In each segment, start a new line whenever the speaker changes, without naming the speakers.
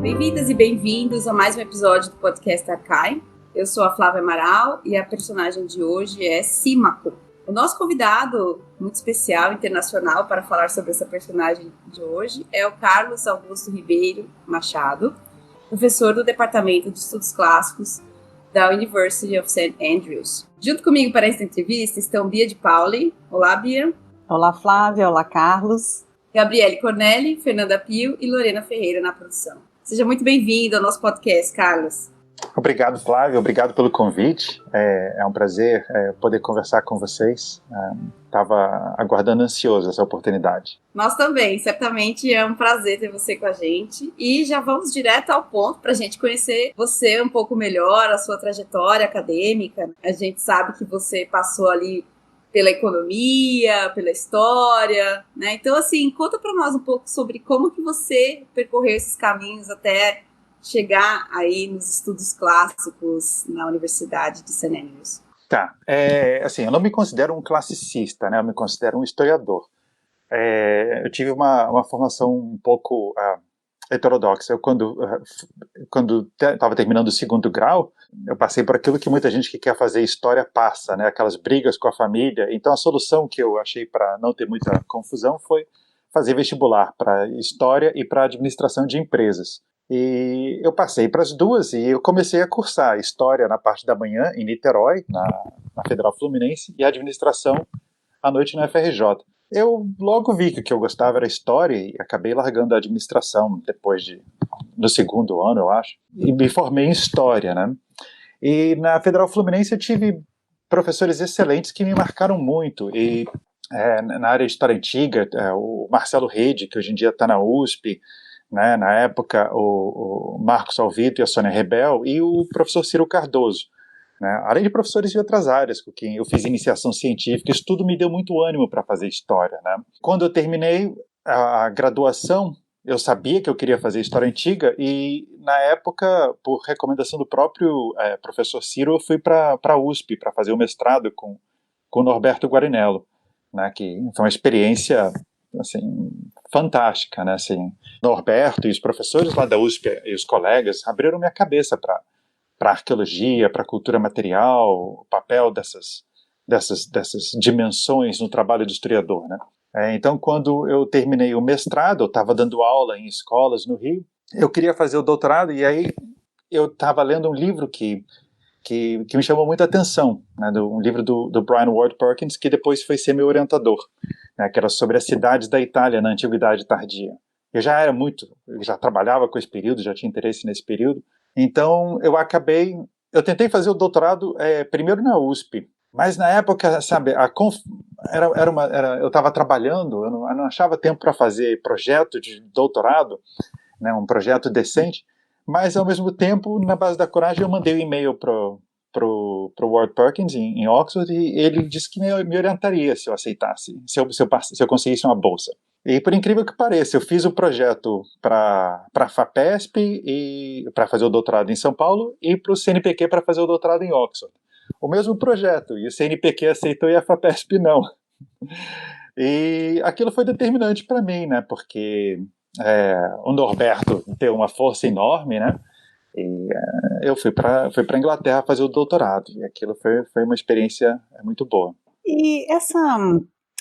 Bem-vindas e bem-vindos a mais um episódio do podcast Arcai. Eu sou a Flávia Amaral e a personagem de hoje é Símaco. O nosso convidado muito especial, internacional, para falar sobre essa personagem de hoje é o Carlos Augusto Ribeiro Machado, professor do Departamento de Estudos Clássicos da University of St. Andrews. Junto comigo para esta entrevista estão Bia de Pauli. Olá, Bia.
Olá, Flávia. Olá, Carlos.
Gabriele Cornelli, Fernanda Pio e Lorena Ferreira na produção. Seja muito bem-vindo ao nosso podcast, Carlos.
Obrigado, Flávia. Obrigado pelo convite. É um prazer poder conversar com vocês. Estava aguardando ansioso essa oportunidade.
Nós também. Certamente é um prazer ter você com a gente. E já vamos direto ao ponto para a gente conhecer você um pouco melhor, a sua trajetória acadêmica. A gente sabe que você passou ali pela economia, pela história, né? Então, assim, conta para nós um pouco sobre como que você percorreu esses caminhos até chegar aí nos estudos clássicos na Universidade de St. Andrews.
Tá, assim, eu não me considero um classicista, né? Eu me considero um historiador. Eu tive uma formação um pouco heterodoxa. Eu, quando estava terminando o segundo grau, eu passei por aquilo que muita gente que quer fazer história passa, né? Aquelas brigas com a família. Então, a solução que eu achei para não ter muita confusão foi fazer vestibular para história e para administração de empresas. E eu passei para as duas e eu comecei a cursar história na parte da manhã em Niterói, na Federal Fluminense, e administração à noite na FRJ. Eu logo vi que o que eu gostava era história e acabei largando a administração no segundo ano, eu acho, e me formei em história, né? E na Federal Fluminense eu tive professores excelentes que me marcaram muito, e na área de história antiga, o Marcelo Rede, que hoje em dia está na USP, né, na época o Marcos Alvito e a Sônia Rebel, e o professor Ciro Cardoso, né, além de professores de outras áreas com quem eu fiz iniciação científica. Isso tudo me deu muito ânimo para fazer história, né. Quando eu terminei a graduação, eu sabia que eu queria fazer história antiga e, na época, por recomendação do próprio professor Ciro, eu fui para a USP para fazer o mestrado com o Norberto Guarinello, né, que foi uma experiência assim, fantástica, né, assim, Norberto e os professores lá da USP e os colegas abriram minha cabeça para arqueologia, para cultura material, o papel dessas dimensões no trabalho do historiador, né. Então, quando eu terminei o mestrado, eu estava dando aula em escolas no Rio, eu queria fazer o doutorado, e aí eu estava lendo um livro que me chamou muita atenção, né, um livro do Brian Ward Perkins, que depois foi ser meu orientador, né, que era sobre as cidades da Itália na Antiguidade Tardia. Eu já trabalhava com esse período, já tinha interesse nesse período, então eu tentei fazer o doutorado primeiro na USP, mas na época, sabe, eu estava trabalhando, eu não achava tempo para fazer projeto de doutorado, né, um projeto decente, mas ao mesmo tempo, na base da coragem, eu mandei um e-mail pro Ward Perkins em Oxford, e ele disse que me orientaria se eu aceitasse, se eu conseguisse uma bolsa. E por incrível que pareça, eu fiz o projeto para a FAPESP e para fazer o doutorado em São Paulo, e para o CNPq para fazer o doutorado em Oxford. O mesmo projeto, e o CNPq aceitou e a FAPESP não. E aquilo foi determinante para mim, né, porque o Norberto tem uma força enorme, né, e eu fui para a Inglaterra fazer o doutorado, e aquilo foi uma experiência muito boa.
E essa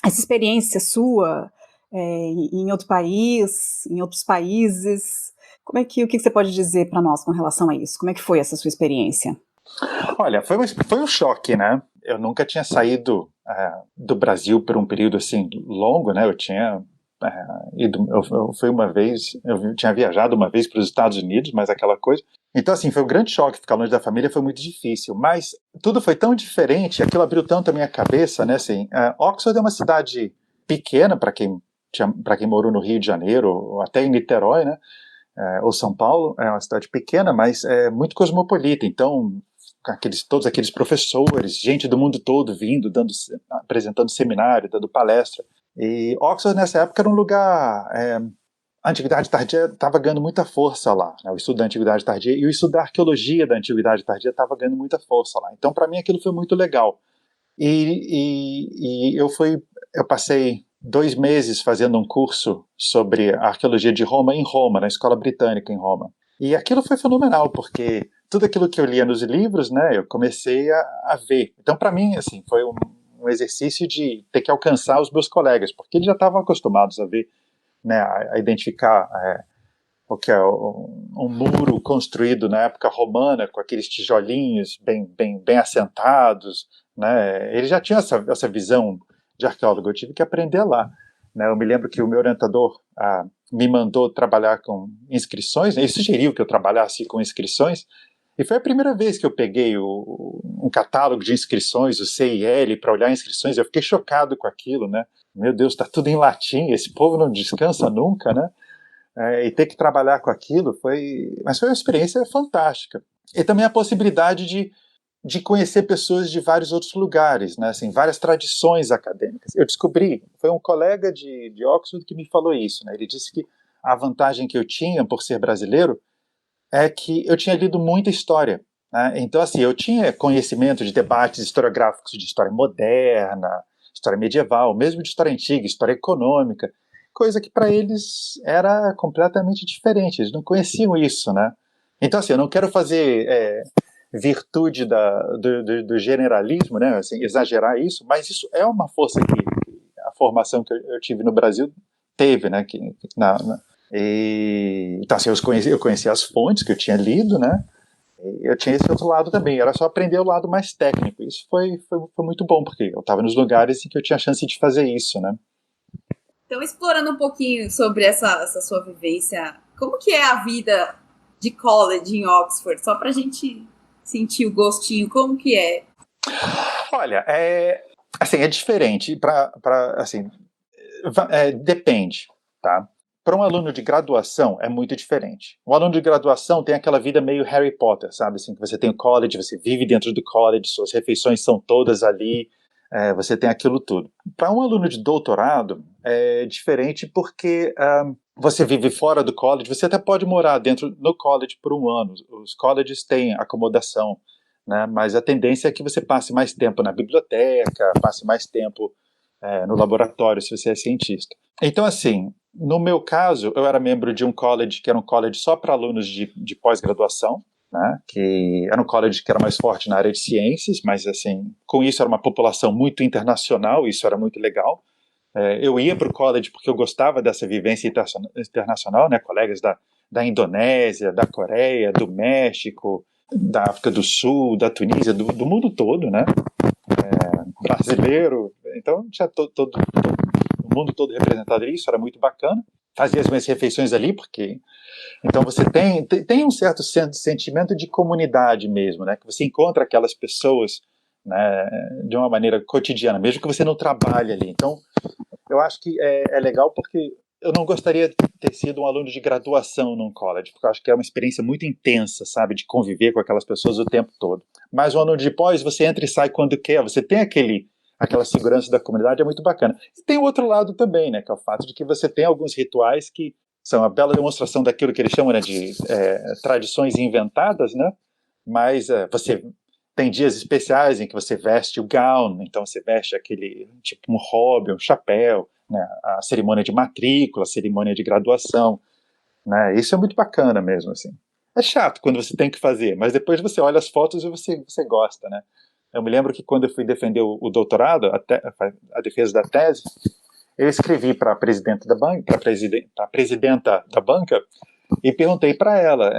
experiência sua em outro país, em outros países, o que você pode dizer para nós com relação a isso? Como é que foi essa sua experiência?
Olha, foi um choque, né? Eu nunca tinha saído do Brasil por um período assim longo, né? Eu tinha eu tinha viajado uma vez para os Estados Unidos, mas aquela coisa. Então, assim, foi um grande choque. Ficar longe da família foi muito difícil, mas tudo foi tão diferente, aquilo abriu tanto a minha cabeça, né? Assim, Oxford é uma cidade pequena para quem morou no Rio de Janeiro, ou até em Niterói, né? Ou São Paulo, é uma cidade pequena, mas é muito cosmopolita. Então, todos aqueles professores, gente do mundo todo vindo, apresentando seminário, dando palestra. E Oxford, nessa época, era um lugar... a Antiguidade Tardia estava ganhando muita força lá, né? O estudo da Antiguidade Tardia e o estudo da arqueologia da Antiguidade Tardia estava ganhando muita força lá. Então, para mim, aquilo foi muito legal. E eu passei 2 meses fazendo um curso sobre a arqueologia de Roma em Roma, na Escola Britânica em Roma. E aquilo foi fenomenal, porque tudo aquilo que eu lia nos livros, né, eu comecei a ver. Então, para mim, assim, foi um exercício de ter que alcançar os meus colegas, porque eles já estavam acostumados a ver, né, a identificar o que é um muro construído na época romana, com aqueles tijolinhos bem assentados, né? Ele já tinha essa visão de arqueólogo, eu tive que aprender lá. Né? Eu me lembro que o meu orientador me mandou trabalhar com inscrições, né? Ele sugeriu que eu trabalhasse com inscrições, e foi a primeira vez que eu peguei um catálogo de inscrições, o CIL, para olhar inscrições, eu fiquei chocado com aquilo, né? Meu Deus, está tudo em latim, esse povo não descansa nunca, né? E ter que trabalhar com aquilo mas foi uma experiência fantástica. E também a possibilidade de conhecer pessoas de vários outros lugares, né, assim, várias tradições acadêmicas. Eu descobri, foi um colega de Oxford que me falou isso, né, ele disse que a vantagem que eu tinha por ser brasileiro é que eu tinha lido muita história, né, então assim, eu tinha conhecimento de debates historiográficos de história moderna, história medieval, mesmo de história antiga, história econômica, coisa que para eles era completamente diferente, eles não conheciam isso, né? Então, assim, eu não quero fazer virtude do generalismo, né? Assim, exagerar isso, mas isso é uma força que a formação que eu tive no Brasil teve, né? Então, assim, eu conheci as fontes que eu tinha lido, né? E eu tinha esse outro lado também, era só aprender o lado mais técnico. Isso foi muito bom, porque eu estava nos lugares em que eu tinha a chance de fazer isso, né?
Então, explorando um pouquinho sobre essa sua vivência, como que é a vida de college em Oxford? Só para a gente sentir o gostinho, como que é?
Olha, assim, é diferente, assim, depende, tá? Para um aluno de graduação é muito diferente. Um aluno de graduação tem aquela vida meio Harry Potter, sabe? Assim, que você tem o college, você vive dentro do college, suas refeições são todas ali, você tem aquilo tudo. Para um aluno de doutorado é diferente porque você vive fora do college, você até pode morar no college por um ano. Os colleges têm acomodação, né? Mas a tendência é que você passe mais tempo na biblioteca, passe mais tempo no laboratório, se você é cientista. Então, assim, no meu caso, eu era membro de um college que era um college só para alunos de pós-graduação, né, que era um college que era mais forte na área de ciências, mas assim, com isso era uma população muito internacional, isso era muito legal. Eu ia para o college porque eu gostava dessa vivência internacional, né, colegas da Indonésia, da Coreia, do México, da África do Sul, da Tunísia, do mundo todo, né, brasileiro, então tinha o mundo todo representado ali, isso era muito bacana. Fazia as minhas refeições ali, porque então você tem um certo sentimento de comunidade mesmo, né? Que você encontra aquelas pessoas, né, de uma maneira cotidiana, mesmo que você não trabalhe ali. Então, eu acho que é legal porque eu não gostaria de ter sido um aluno de graduação num college, porque eu acho que é uma experiência muito intensa, sabe, de conviver com aquelas pessoas o tempo todo. Mas um aluno de pós, você entra e sai quando quer, você tem aquela segurança da comunidade, é muito bacana. E tem o outro lado também, né, que é o fato de que você tem alguns rituais que são a bela demonstração daquilo que eles chamam, né, de tradições inventadas, né, mas você tem dias especiais em que você veste o gown, então você veste aquele, tipo um hobby, um chapéu, né, a cerimônia de matrícula, a cerimônia de graduação, né, isso é muito bacana mesmo, assim. É chato quando você tem que fazer, mas depois você olha as fotos e você gosta, né. Eu me lembro que quando eu fui defender o doutorado, a defesa da tese, eu escrevi para a presidenta da banca, para a presidenta da banca, e perguntei para ela,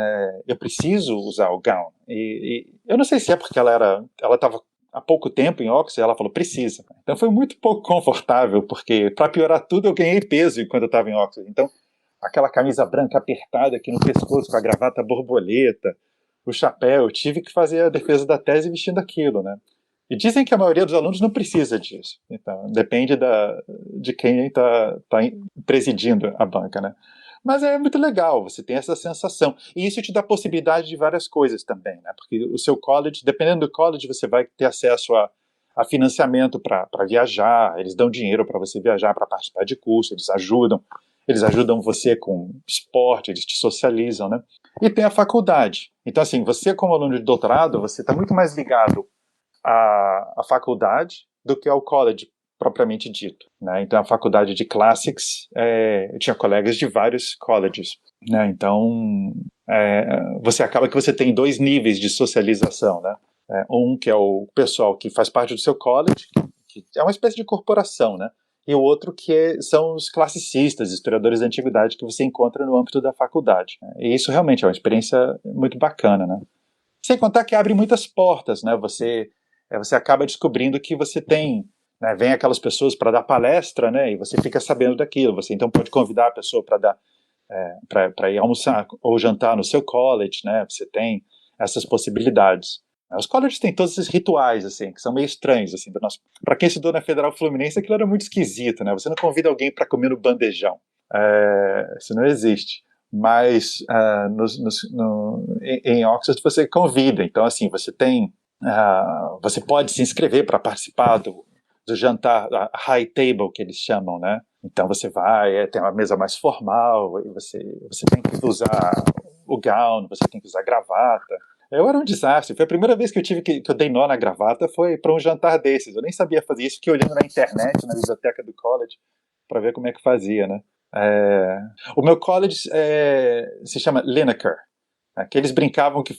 eu preciso usar o gown? E eu não sei se é porque ela estava há pouco tempo em Oxford, ela falou, precisa. Então foi muito pouco confortável, porque para piorar tudo eu ganhei peso quando eu estava em Oxford. Então aquela camisa branca apertada aqui no pescoço, com a gravata borboleta, o chapéu, eu tive que fazer a defesa da tese vestindo aquilo, né? E dizem que a maioria dos alunos não precisa disso. Então, depende de quem está presidindo a banca, né? Mas é muito legal, você tem essa sensação. E isso te dá possibilidade de várias coisas também, né? Porque o seu college, dependendo do college, você vai ter acesso a financiamento para viajar, eles dão dinheiro para você viajar, para participar de curso, eles ajudam você com esporte, eles te socializam, né? E tem a faculdade. Então, assim, você como aluno de doutorado, você está muito mais ligado à faculdade do que ao college, propriamente dito, né? Então a faculdade de Classics, eu tinha colegas de vários colleges, né? Então você acaba que você tem dois níveis de socialização, né? Um que é o pessoal que faz parte do seu college, que é uma espécie de corporação, né? E o outro que são os classicistas, historiadores da antiguidade que você encontra no âmbito da faculdade, né? E isso realmente é uma experiência muito bacana, né? Sem contar que abre muitas portas, né? Você acaba descobrindo que você tem, né, vem aquelas pessoas para dar palestra, né? E você fica sabendo daquilo. Você então pode convidar a pessoa para dar, para ir almoçar ou jantar no seu college, né? Você tem essas possibilidades. Os colleges têm todos esses rituais, assim, que são meio estranhos, assim, para quem estudou na Federal Fluminense, aquilo era muito esquisito, né? Você não convida alguém para comer no bandejão. Isso não existe. Mas em Oxford você convida. Então, assim, você pode se inscrever para participar do jantar, a high table, que eles chamam, né? Então você vai, tem uma mesa mais formal, e você tem que usar o gown, você tem que usar gravata. Eu era um desastre. Foi a primeira vez que eu dei nó na gravata, foi para um jantar desses. Eu nem sabia fazer isso, fiquei olhando na internet, na biblioteca do college, para ver como é que fazia, né? O meu college se chama Lineker, que eles brincavam que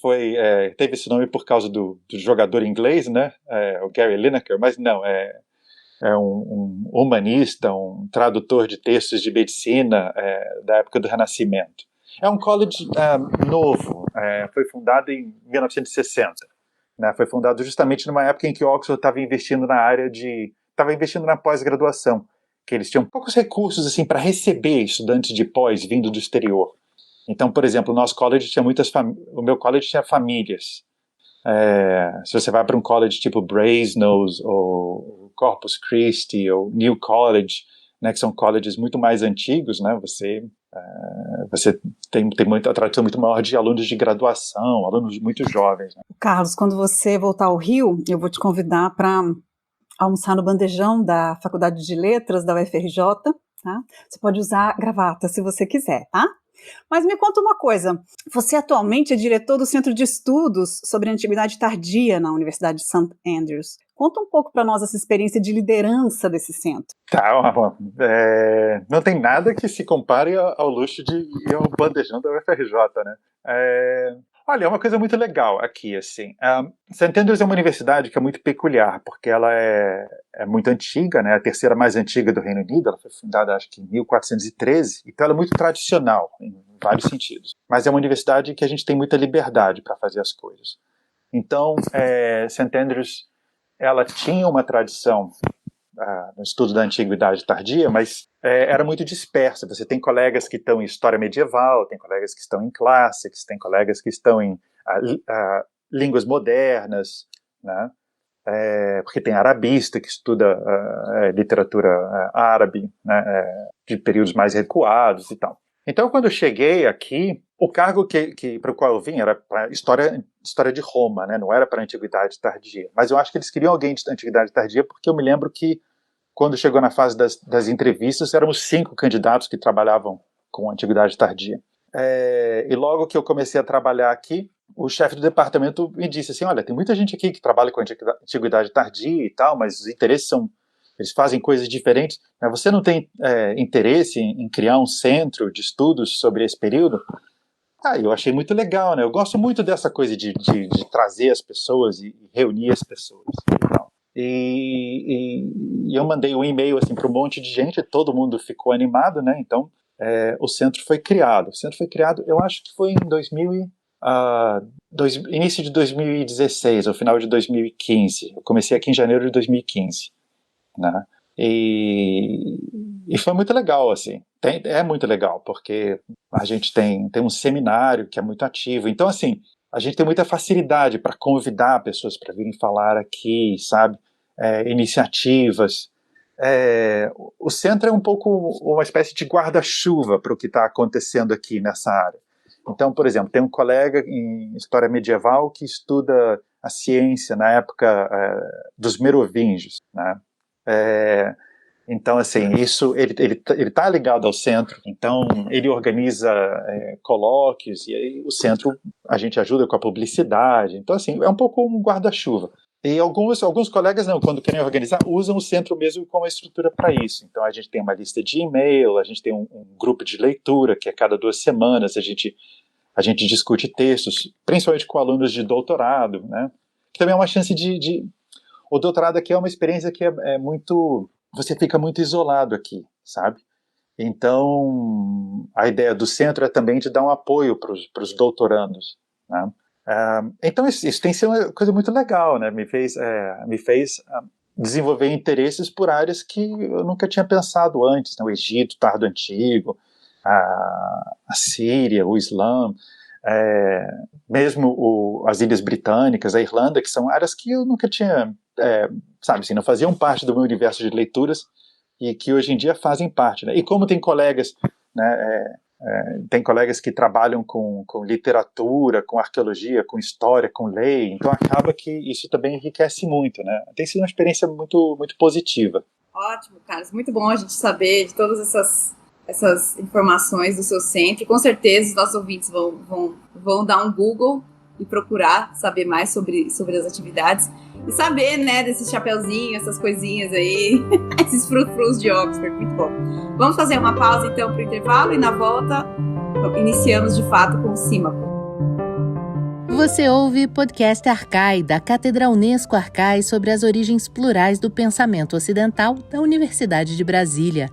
teve esse nome por causa do jogador inglês, né? O Gary Lineker, mas não, é um humanista, um tradutor de textos de medicina da época do Renascimento. É um college novo, foi fundado em 1960. Né? Foi fundado justamente numa época em que Oxford estava investindo na pós-graduação, que eles tinham poucos recursos assim para receber estudantes de pós vindo do exterior. Então, por exemplo, o nosso college tinha o meu college tinha famílias. Se você vai para um college tipo Brasenose ou Corpus Christi ou New College, né, que são colleges muito mais antigos, né, você tem a tradição muito maior de alunos de graduação, alunos muito jovens. Né?
Carlos, quando você voltar ao Rio, eu vou te convidar para almoçar no bandejão da Faculdade de Letras da UFRJ, tá? Você pode usar gravata se você quiser, tá? Mas me conta uma coisa, você atualmente é diretor do Centro de Estudos sobre a Antiguidade Tardia na Universidade de St. Andrews. Conta um pouco para nós essa experiência de liderança desse centro.
Não tem nada que se compare ao luxo de ir ao bandejão da UFRJ, né? Olha, é uma coisa muito legal aqui, assim. St. Andrews é uma universidade que é muito peculiar, porque ela é muito antiga, né? A terceira mais antiga do Reino Unido. Ela foi fundada, acho que em 1413, então ela é muito tradicional, em vários sentidos. Mas é uma universidade que a gente tem muita liberdade para fazer as coisas. Então, St. Andrews, ela tinha uma tradição no estudo da Antiguidade Tardia, mas era muito dispersa. Você tem colegas que estão em História Medieval, tem colegas que estão em Classics, tem colegas que estão em Línguas Modernas, né? Porque tem arabista que estuda literatura árabe, né? De períodos mais recuados e tal. Então, quando eu cheguei aqui, o cargo para o qual eu vim era para história de Roma, né? Não era para Antiguidade Tardia. Mas eu acho que eles queriam alguém de Antiguidade Tardia, porque eu me lembro que quando chegou na fase das entrevistas, éramos 5 candidatos que trabalhavam com Antiguidade Tardia. E logo que eu comecei a trabalhar aqui, o chefe do departamento me disse assim, olha, tem muita gente aqui que trabalha com Antiguidade Tardia e tal, mas os interesses eles fazem coisas diferentes. Mas você não tem interesse em criar um centro de estudos sobre esse período? Eu achei muito legal, né? Eu gosto muito dessa coisa de trazer as pessoas e reunir as pessoas e tal. E eu mandei um e-mail assim, para um monte de gente, todo mundo ficou animado, né? Então, o centro foi criado. O centro foi criado, eu acho que foi em início de 2016, ou final de 2015. Eu comecei aqui em janeiro de 2015, né? E foi muito legal, assim. É muito legal, porque a gente tem um seminário que é muito ativo. Então, assim, a gente tem muita facilidade para convidar pessoas para virem falar aqui, sabe? Iniciativas. O centro é um pouco uma espécie de guarda-chuva para o que está acontecendo aqui nessa área. Então, por exemplo, tem um colega em História Medieval que estuda a ciência na época dos merovingios, né? Então, assim, isso ele está ligado ao centro, então ele organiza colóquios, e aí o centro a gente ajuda com a publicidade. Então, assim, é um pouco um guarda-chuva. E alguns colegas, não, quando querem organizar, usam o centro mesmo como estrutura para isso. Então, a gente tem uma lista de e-mail, a gente tem um grupo de leitura, que a cada 2 semanas a gente discute textos, principalmente com alunos de doutorado, né? Que também é uma chance o doutorado aqui é uma experiência que é muito... Você fica muito isolado aqui, sabe? Então, a ideia do centro é também de dar um apoio para os doutorandos, né? Então, isso tem sido uma coisa muito legal, né? Me fez desenvolver interesses por áreas que eu nunca tinha pensado antes, né? O Egito, Tardo Antigo, a Síria, o Islã, mesmo as Ilhas Britânicas, a Irlanda, que são áreas que eu nunca tinha, sabe assim, não faziam parte do meu universo de leituras e que hoje em dia fazem parte, né? E como tem colegas, né, tem colegas que trabalham com literatura, com arqueologia, com história, com lei, então acaba que isso também enriquece muito, né? Tem sido uma experiência muito, muito positiva.
Ótimo, Carlos. Muito bom a gente saber de todas essas informações do seu centro. Com certeza os nossos ouvintes vão dar um Google e procurar saber mais sobre as atividades e saber, né, desse chapeuzinho, essas coisinhas aí, esses frufrus de Oxford. Muito bom. Vamos fazer uma pausa então para o intervalo e na volta iniciamos de fato com o Símaco.
Você ouve podcast Arcai, da Cátedra Unesco Arcai, sobre as origens plurais do pensamento ocidental da Universidade de Brasília.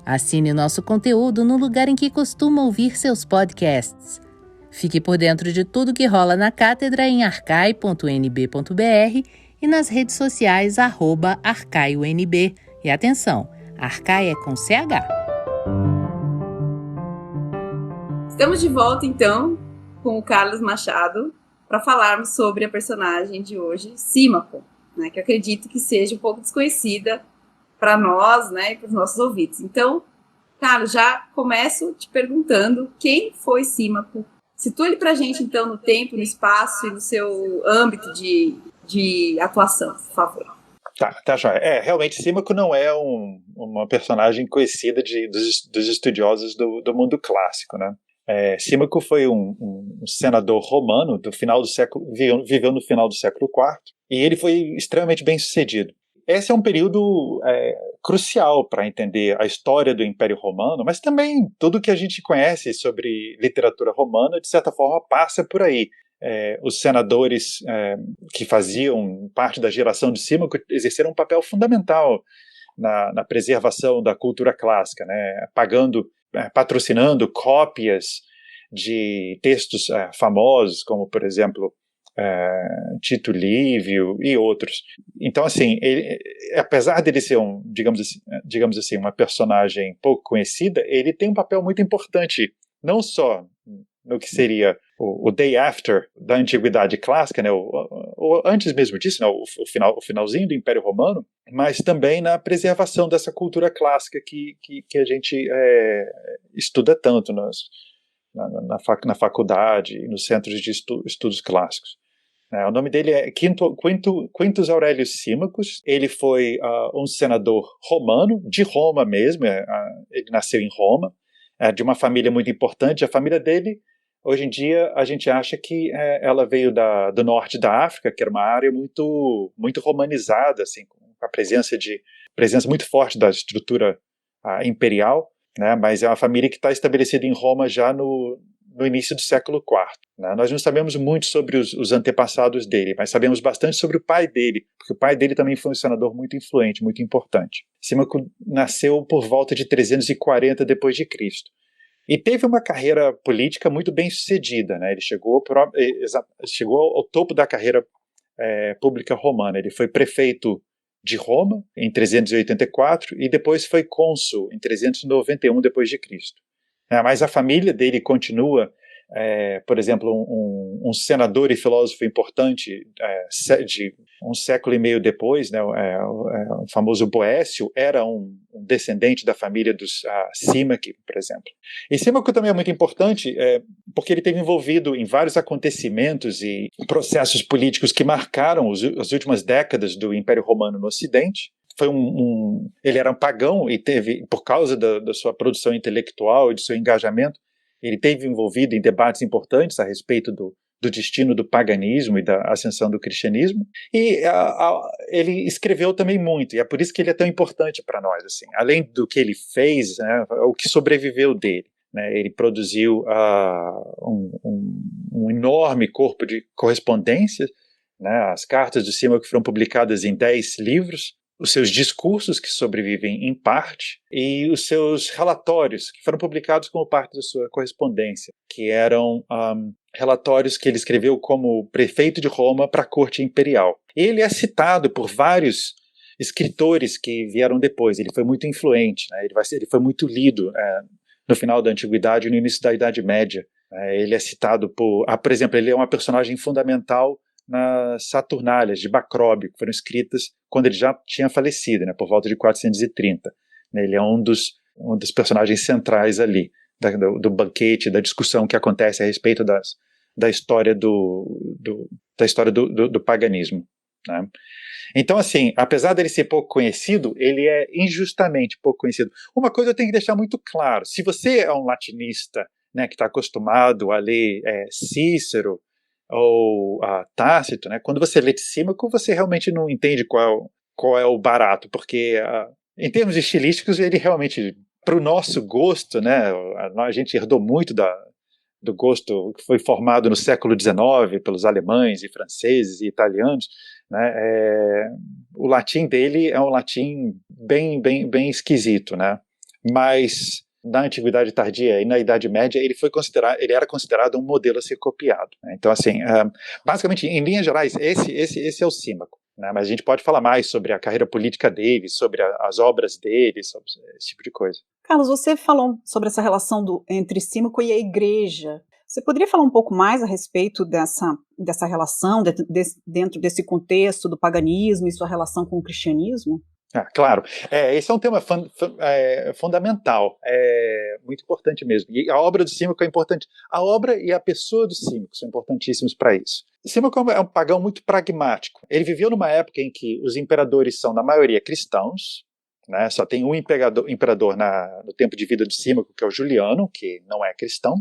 Assine nosso conteúdo no lugar em que costuma ouvir seus podcasts. Fique por dentro de tudo que rola na cátedra em arcai.nb.br e nas redes sociais @arcaiunb. E atenção, Arcai é com CH.
Estamos de volta, então, com o Carlos Machado, para falarmos sobre a personagem de hoje, Símaco, né, que eu acredito que seja um pouco desconhecida para nós, né, e para os nossos ouvintes. Então, Carlos, já começo te perguntando quem foi Símaco. Situa ele para a gente, então, no tempo, no espaço e no seu âmbito de atuação, por favor.
Tá, joia. Realmente, Símaco não é uma personagem conhecida dos estudiosos do mundo clássico, né? Símaco foi um senador romano do final do século, viveu no final do século IV, e ele foi extremamente bem sucedido. Esse é um período crucial para entender a história do Império Romano, mas também tudo que a gente conhece sobre literatura romana, de certa forma, passa por aí. Os senadores que faziam parte da geração de Símaco exerceram um papel fundamental na preservação da cultura clássica, né? Patrocinando cópias de textos famosos, como, por exemplo, Tito Livio e outros. Então, assim, apesar dele ser digamos assim, uma personagem pouco conhecida, ele tem um papel muito importante, não só no que seria o day after da antiguidade clássica, né, ou antes mesmo disso, né, o finalzinho do Império Romano, mas também na preservação dessa cultura clássica que a gente estuda tanto na faculdade e nos centros de estudos clássicos. O nome dele é Quintus Aurelius Símacus. Ele foi um senador romano, de Roma mesmo, ele nasceu em Roma, de uma família muito importante. A família dele, hoje em dia, a gente acha que ela veio do norte da África, que era uma área muito, muito romanizada, assim, com a presença muito forte da estrutura imperial, né? Mas é uma família que está estabelecida em Roma já no início do século IV. Né? Nós não sabemos muito sobre os antepassados dele, mas sabemos bastante sobre o pai dele, porque o pai dele também foi um senador muito influente, muito importante. Símaco nasceu por volta de 340 d.C. E teve uma carreira política muito bem sucedida. Né? Ele chegou ao topo da carreira pública romana. Ele foi prefeito de Roma em 384 e depois foi cônsul em 391 d.C. Mas a família dele continua, por exemplo, um senador e filósofo importante de um século e meio depois, né, o famoso Boécio, era um descendente da família dos Símaco, por exemplo. E Símaco também é muito importante porque ele esteve envolvido em vários acontecimentos e processos políticos que marcaram as últimas décadas do Império Romano no Ocidente. Ele era um pagão e teve, por causa da sua produção intelectual e do seu engajamento, ele teve envolvido em debates importantes a respeito do destino do paganismo e da ascensão do cristianismo, e ele escreveu também muito, e é por isso que ele é tão importante para nós, assim, além do que ele fez, né, o que sobreviveu dele. Né, ele produziu um enorme corpo de correspondências, né, as cartas do Símaco foram publicadas em 10 livros, os seus discursos que sobrevivem em parte, e os seus relatórios, que foram publicados como parte da sua correspondência, que eram relatórios que ele escreveu como prefeito de Roma para a corte imperial. Ele é citado por vários escritores que vieram depois, ele foi muito influente, né, ele foi muito lido no final da Antiguidade e no início da Idade Média. Ele é citado por exemplo, ele é uma personagem fundamental nas Saturnálias de Macróbio, que foram escritas quando ele já tinha falecido, né, por volta de 430. Ele é um dos personagens centrais ali, do banquete, da discussão que acontece a respeito da história do paganismo. Né? Então, assim, apesar dele ser pouco conhecido, ele é injustamente pouco conhecido. Uma coisa eu tenho que deixar muito claro: se você é um latinista, né, que está acostumado a ler Cícero ou Tácito, né, quando você lê de Símaco, você realmente não entende qual é o barato, porque em termos estilísticos ele realmente, para o nosso gosto, né, a gente herdou muito do gosto que foi formado no século XIX pelos alemães e franceses e italianos, né, o latim dele é um latim bem esquisito, né, mas na Antiguidade Tardia e na Idade Média ele era considerado um modelo a ser copiado. Né? Então, assim, basicamente, em linhas gerais, esse é o Símaco. Né? Mas a gente pode falar mais sobre a carreira política dele, sobre as obras dele, sobre esse tipo de coisa.
Carlos, você falou sobre essa relação entre Símaco e a igreja. Você poderia falar um pouco mais a respeito dessa relação, dentro desse contexto do paganismo e sua relação com o cristianismo?
Claro, esse é um tema fundamental, muito importante mesmo. E a obra do Símaco é importante. A obra e a pessoa do Símaco são importantíssimos para isso. Símaco é um pagão muito pragmático. Ele viveu numa época em que os imperadores são, na maioria, cristãos, né? Só tem um imperador no tempo de vida do Símaco, que é o Juliano, que não é cristão.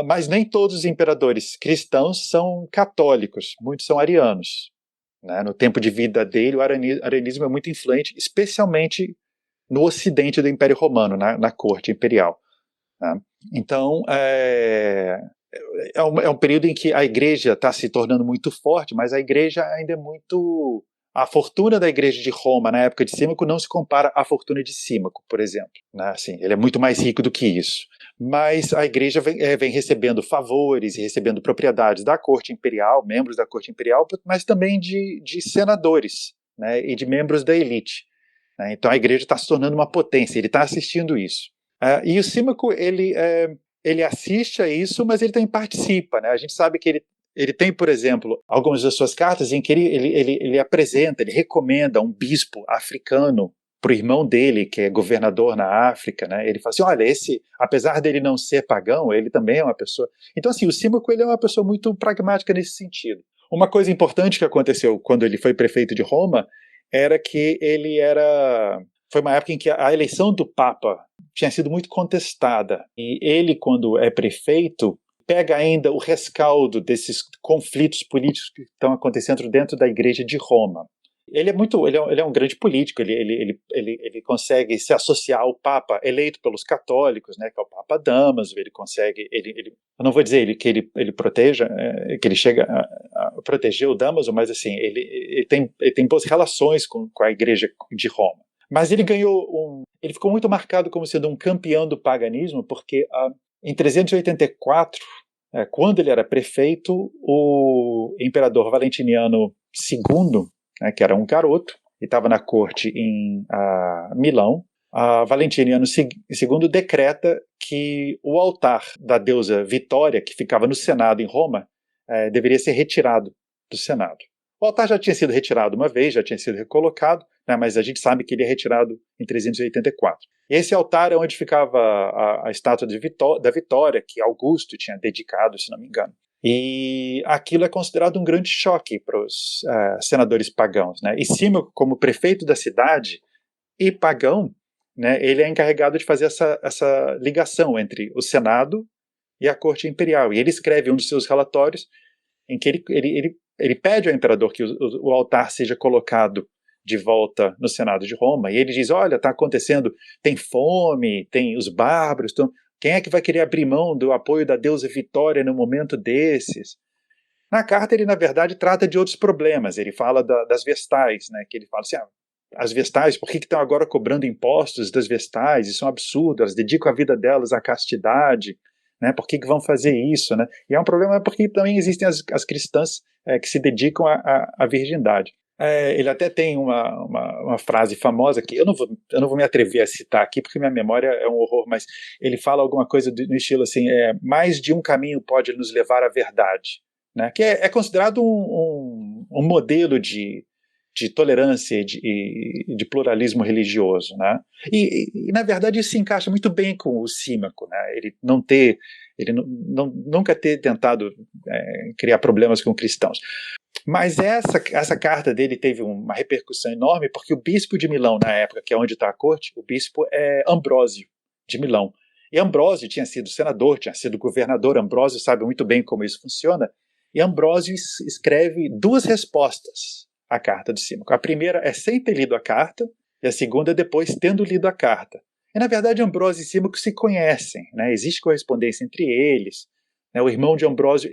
Mas nem todos os imperadores cristãos são católicos, muitos são arianos. Né? No tempo de vida dele, o arianismo é muito influente, especialmente no ocidente do Império Romano, na corte imperial. Né? Então, é um período em que a igreja está se tornando muito forte, mas a igreja ainda é muito... A fortuna da igreja de Roma, na época de Símaco, não se compara à fortuna de Símaco, por exemplo. Né? Assim, ele é muito mais rico do que isso. Mas a igreja vem recebendo favores e recebendo propriedades da corte imperial, membros da corte imperial, mas também de senadores, né, e de membros da elite. Né? Então a igreja está se tornando uma potência, ele está assistindo isso. E o Símaco, ele assiste a isso, mas ele também participa. Né? A gente sabe que ele tem, por exemplo, algumas das suas cartas em que ele apresenta, ele recomenda um bispo africano para o irmão dele, que é governador na África, né? Ele fala assim, olha, apesar dele não ser pagão, ele também é uma pessoa... Então, assim, o Símaco, ele é uma pessoa muito pragmática nesse sentido. Uma coisa importante que aconteceu quando ele foi prefeito de Roma era que foi uma época em que a eleição do Papa tinha sido muito contestada. E ele, quando é prefeito, pega ainda o rescaldo desses conflitos políticos que estão acontecendo dentro da Igreja de Roma. Ele é um grande político, ele consegue se associar ao Papa eleito pelos católicos, né, que é o Papa Damaso, ele consegue, eu não vou dizer que ele proteja, que ele chega a proteger o Damaso, mas assim, ele tem boas relações com a Igreja de Roma. Mas ele ficou muito marcado como sendo um campeão do paganismo, porque em 384, quando ele era prefeito, o imperador Valentiniano II, que era um garoto, e estava na corte em Milão, Valentiniano II decreta que o altar da deusa Vitória, que ficava no Senado em Roma, deveria ser retirado do Senado. O altar já tinha sido retirado uma vez, já tinha sido recolocado, né, mas a gente sabe que ele é retirado em 384. E esse altar é onde ficava a estátua da Vitória, que Augusto tinha dedicado, se não me engano. E aquilo é considerado um grande choque para os senadores pagãos. Né? E Símaco, como prefeito da cidade e pagão, né, ele é encarregado de fazer essa ligação entre o Senado e a corte imperial. E ele escreve um dos seus relatórios em que ele pede ao imperador que o altar seja colocado de volta no Senado de Roma, e ele diz, olha, está acontecendo, tem fome, tem os bárbaros, quem é que vai querer abrir mão do apoio da deusa Vitória no momento desses? Na carta ele, na verdade, trata de outros problemas, ele fala das vestais, né, que ele fala assim, as vestais, por que estão agora cobrando impostos das vestais? Isso é um absurdo, elas dedicam a vida delas à castidade, né, por que vão fazer isso? Né? E é um problema porque também existem as cristãs que se dedicam à virgindade. Ele até tem uma frase famosa que eu não vou me atrever a citar aqui porque minha memória é um horror, mas ele fala alguma coisa no estilo assim, mais de um caminho pode nos levar à verdade, né? Que é considerado um modelo de tolerância e de pluralismo religioso, né? E na verdade isso se encaixa muito bem com o Símaco, né? Ele nunca ter tentado criar problemas com cristãos. Mas essa carta dele teve uma repercussão enorme porque o bispo de Milão, na época, que é onde está a corte, o bispo é Ambrósio, de Milão. E Ambrósio tinha sido senador, tinha sido governador, Ambrósio sabe muito bem como isso funciona, e Ambrósio escreve 2 respostas à carta de Símaco. A primeira é sem ter lido a carta, e a segunda é depois tendo lido a carta. E, na verdade, Ambrósio e Símaco se conhecem, né? Existe correspondência entre eles. O irmão de Ambrósio,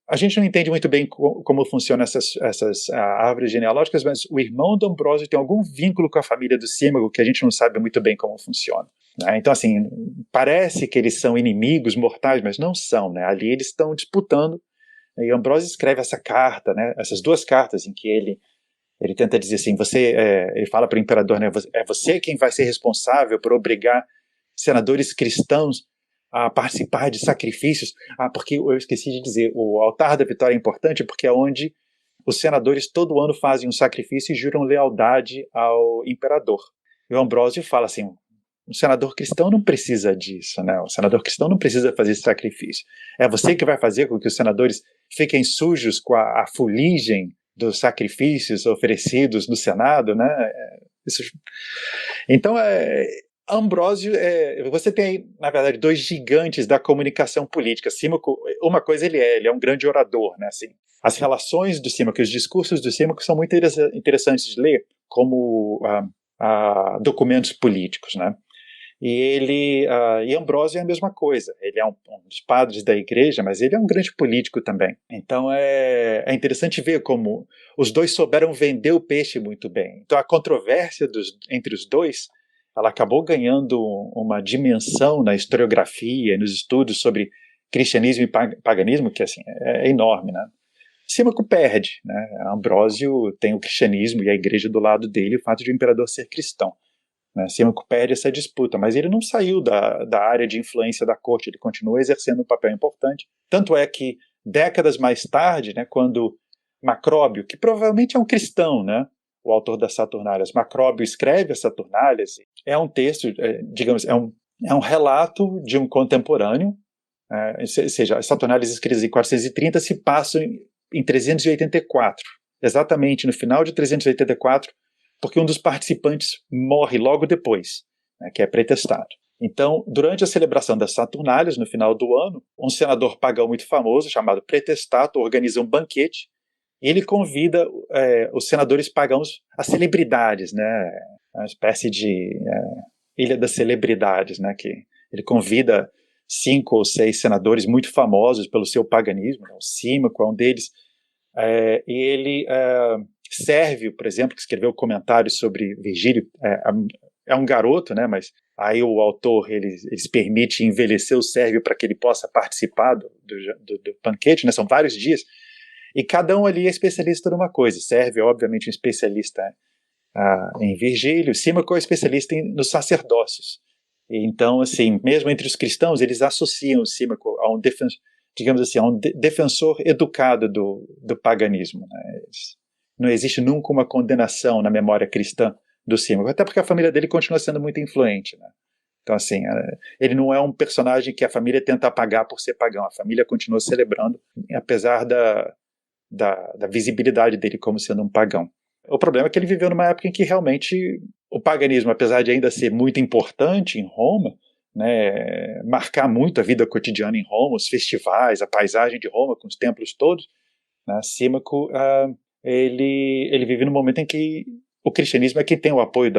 a gente não entende muito bem como funcionam essas árvores genealógicas, mas o irmão de Ambrósio tem algum vínculo com a família do Símaco que a gente não sabe muito bem como funciona, né? Então, assim, parece que eles são inimigos mortais, mas não são, né? Ali eles estão disputando, e Ambrósio escreve essa carta, né? Essas 2 cartas em que ele tenta dizer assim, ele fala para o imperador, né? É você quem vai ser responsável por obrigar senadores cristãos a participar de sacrifícios. Porque eu esqueci de dizer, o altar da vitória é importante porque é onde os senadores todo ano fazem um sacrifício e juram lealdade ao imperador. E o Ambrósio fala assim, o senador cristão não precisa disso, né? O senador cristão não precisa fazer esse sacrifício. É você que vai fazer com que os senadores fiquem sujos com a fuligem dos sacrifícios oferecidos no Senado, né? Então, Ambrósio, você tem, na verdade, 2 gigantes da comunicação política. Símaco, uma coisa ele é um grande orador, né? Assim, as relações do Símaco e os discursos do Símaco são muito interessantes de ler como documentos políticos, né? E Ambrósio é a mesma coisa. Ele é um dos padres da igreja, mas ele é um grande político também. Então é interessante ver como os 2 souberam vender o peixe muito bem. Então a controvérsia entre os 2, ela acabou ganhando uma dimensão na historiografia, nos estudos sobre cristianismo e paganismo, que assim, é enorme, né? Símaco perde, né? Ambrósio tem o cristianismo e a igreja do lado dele, o fato de o imperador ser cristão. Né? Símaco perde essa disputa, mas ele não saiu da área de influência da corte, ele continua exercendo um papel importante. Tanto é que, décadas mais tarde, né, quando Macróbio, que provavelmente é um cristão, né, o autor das Saturnálias, Macróbio escreve as Saturnálias, é um texto, digamos, é um relato de um contemporâneo, ou seja, as Saturnálias escritas em 430 se passam em 384, exatamente no final de 384, porque um dos participantes morre logo depois, né, que é pretestado. Então, durante a celebração das Saturnálias, no final do ano, um senador pagão muito famoso, chamado Pretestato, organiza um banquete, e ele convida os senadores pagãos a celebridades, né, uma espécie de ilha das celebridades, né, que ele convida 5 ou 6 senadores muito famosos pelo seu paganismo, né, o Símaco é um deles, e ele Sérvio, por exemplo, que escreveu comentários sobre Virgílio, é um garoto, né, mas aí o autor ele permite envelhecer o Sérvio para que ele possa participar do banquete, né, são vários dias, e cada um ali é especialista numa coisa. Sérvio é obviamente um especialista em Virgílio, Símaco é um especialista nos sacerdócios. E, então, assim, mesmo entre os cristãos, eles associam o Símaco a um defensor, digamos assim, a um defensor educado do paganismo, né. Não existe nunca uma condenação na memória cristã do Símaco, até porque a família dele continua sendo muito influente, né? Então, assim, ele não é um personagem que a família tenta apagar por ser pagão, a família continua celebrando, apesar da visibilidade dele como sendo um pagão. O problema é que ele viveu numa época em que realmente o paganismo, apesar de ainda ser muito importante em Roma, né, marcar muito a vida cotidiana em Roma, os festivais, a paisagem de Roma com os templos todos, né? Símaco, ele vive num momento em que o cristianismo é que tem o apoio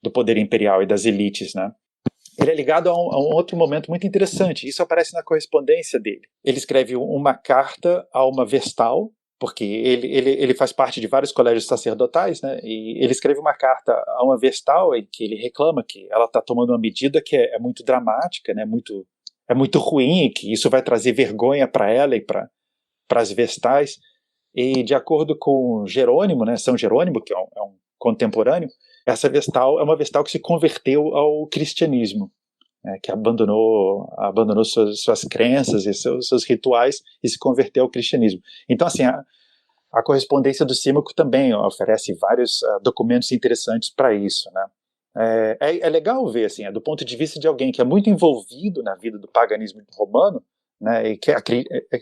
do poder imperial e das elites, né? Ele é ligado a um outro momento muito interessante. Isso aparece na correspondência dele. Ele escreve uma carta a uma vestal, porque ele faz parte de vários colégios sacerdotais, né? E ele escreve uma carta a uma vestal em que ele reclama que ela está tomando uma medida que é muito dramática, né? É muito ruim, que isso vai trazer vergonha para ela e para as vestais. E de acordo com Jerônimo, né? São Jerônimo, que é um contemporâneo, essa vestal é uma vestal que se converteu ao cristianismo, né? Que abandonou suas crenças e seus rituais e se converteu ao cristianismo. Então, assim, a correspondência do Símaco também oferece vários documentos interessantes para isso, né? É legal ver, assim, do ponto de vista de alguém que é muito envolvido na vida do paganismo romano, né, e que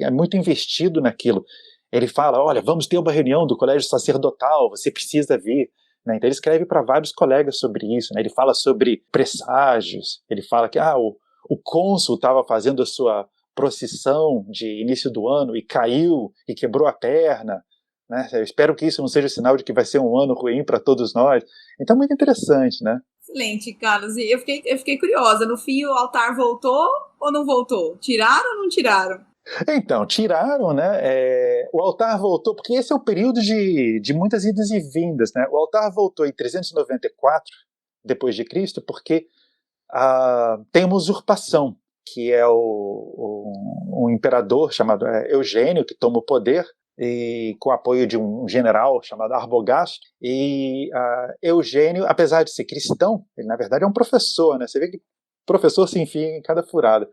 é muito investido naquilo. Ele fala, olha, vamos ter uma reunião do colégio sacerdotal, você precisa vir. Né? Então ele escreve para vários colegas sobre isso, né? Ele fala sobre presságios, ele fala que o cônsul estava fazendo a sua procissão de início do ano e caiu e quebrou a perna, né? Eu espero que isso não seja sinal de que vai ser um ano ruim para todos nós. Então é muito interessante, né?
Excelente, Carlos. E eu fiquei curiosa, no fim o altar voltou ou não voltou? Tiraram ou não tiraram?
Então, tiraram, né? O altar voltou, porque esse é o período de muitas idas e vindas, né? O altar voltou em 394 depois de Cristo, porque tem uma usurpação, que é um imperador chamado Eugênio, que toma o poder, e com o apoio de um general chamado Arbogasto. E Eugênio, apesar de ser cristão, ele na verdade é um professor, né? Você vê que professor se enfia em cada furada.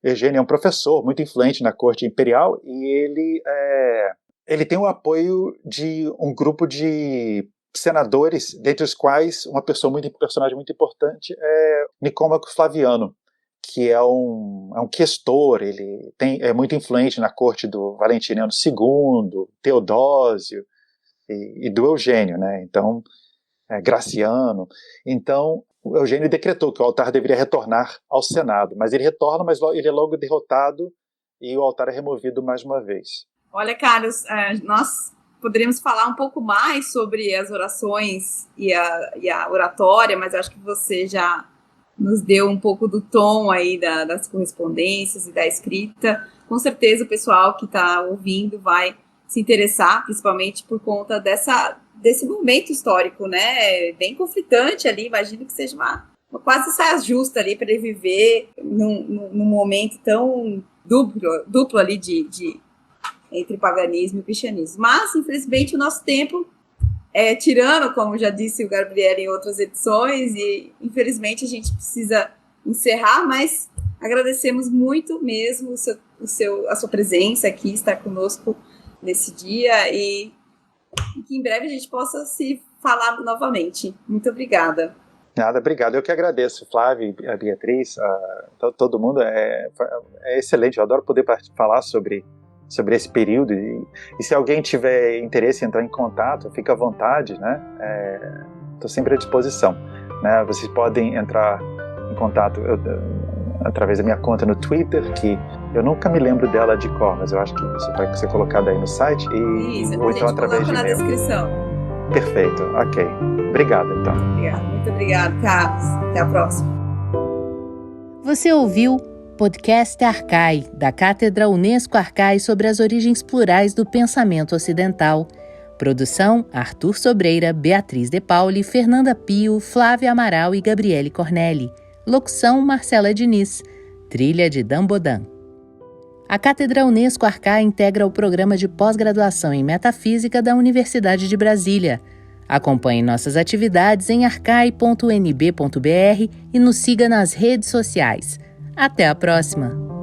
Eugênio é um professor muito influente na corte imperial e ele tem o apoio de um grupo de senadores, dentre os quais um personagem muito importante é Nicômaco Flaviano, que é um questor. Ele é muito influente na corte do Valentiniano II, Teodósio e do Eugênio, né? Então, Graciano. Então, o Eugênio decretou que o altar deveria retornar ao Senado, mas ele retorna, mas ele é logo derrotado e o altar é removido mais uma vez.
Olha, Carlos, nós poderíamos falar um pouco mais sobre as orações e a oratória, mas acho que você já nos deu um pouco do tom aí das correspondências e da escrita. Com certeza o pessoal que está ouvindo vai se interessar, principalmente por conta desse momento histórico, né? Bem conflitante ali, imagino que seja uma quase saia justa ali para ele viver num momento tão duplo ali entre paganismo e cristianismo. Mas, infelizmente, o nosso tempo é tirano, como já disse o Gabriel em outras edições, e infelizmente a gente precisa encerrar, mas agradecemos muito mesmo a sua presença aqui, estar conosco nesse dia, e que em breve a gente possa se falar novamente. Muito obrigada.
Nada, obrigado. Eu que agradeço, Flávia, a Beatriz, todo mundo. É excelente, eu adoro poder falar sobre esse período, e se alguém tiver interesse em entrar em contato, fica à vontade, né? Estou sempre à disposição, né? Vocês podem entrar em contato através da minha conta no Twitter, que eu nunca me lembro dela de cor, mas eu acho que isso vai ser colocado aí no site,
ou então através de e-mail. Na descrição.
Perfeito, ok. Obrigado, então.
Muito obrigado, Carlos. Até a próxima.
Você ouviu Podcast Arcai, da Cátedra Unesco Arcai sobre as origens plurais do pensamento ocidental. Produção: Arthur Sobreira, Beatriz De Pauli, Fernanda Pio, Flávia Amaral e Gabriele Cornelli. Locução: Marcela Diniz. Trilha de Dan Bodan. A Cátedra Unesco Arcai integra o programa de pós-graduação em Metafísica da Universidade de Brasília. Acompanhe nossas atividades em arcai.unb.br e nos siga nas redes sociais. Até a próxima!